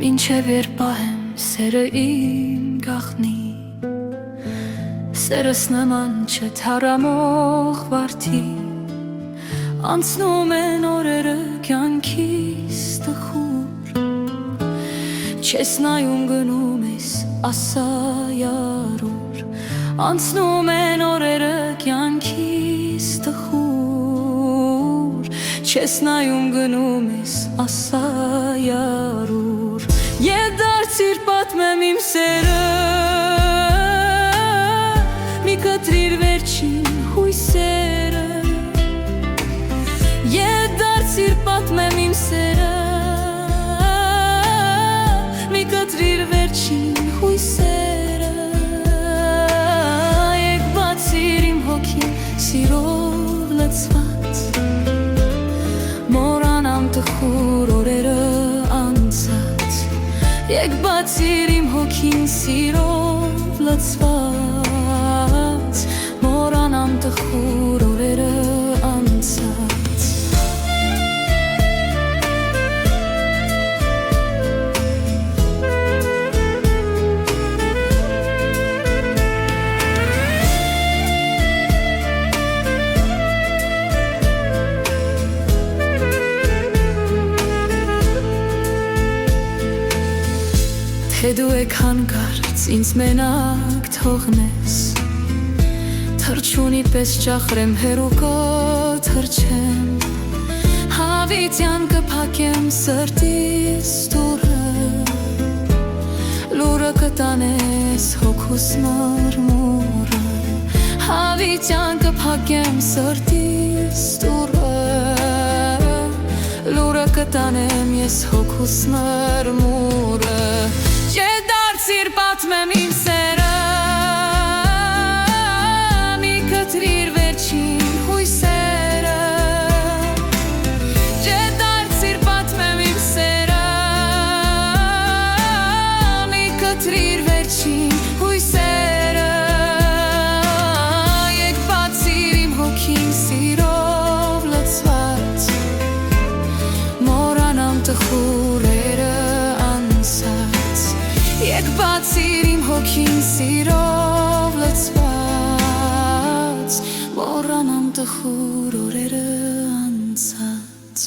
Մինչև երբահեմ սերը իմ գախնի Սերս նման չէ թարամող վարդի Անցնում են օրերը կյանքիս տխուր Չես նայում գնում ես ասա յարուր Անցնում են օրերը կյանքիս տխուր Չես նայում գնում ես ասա յարուր Ետ դարձիր պատմեմ իմ սերը Մի կտրիր վերջին հույսերը Ետ դարձիր պատմեմ իմ սերը Մի կտրիր վերջին հույսերը Եկ բացիր իմ հոգին սիրով լցված Մորանամ տխուր օրերը անցած Եկ բացիր իմ հոգին սիրով լցված Մորանամ տխուր օրերը անցած Թե դու եք հանկարծ ինձ մենակ թողնես Թրջունի պես ճախրեմ հերուկո թրջեմ Հավիտյան կփակեմ սրտիս դուրը Լուրը կտանես հոգուս մրմուրը Հավիտյան կփակեմ սրտիս դուրը Լուրը կտանեմ ես հոգուս մրմուրը Ետ դարձիր պատմեմ իմ սերը Մի կտրիր վերջին հույսերը Ետ դարձիր պատմեմ իմ սերը Մի կտրիր վերջին հույսերը Եկ բացիր իմ հոգին սիրով լցված Մորանամ տխուրերը անցած Եկ բացիր իմ հոգին սիրով լցված Մորանամ տխուր օրերը անցած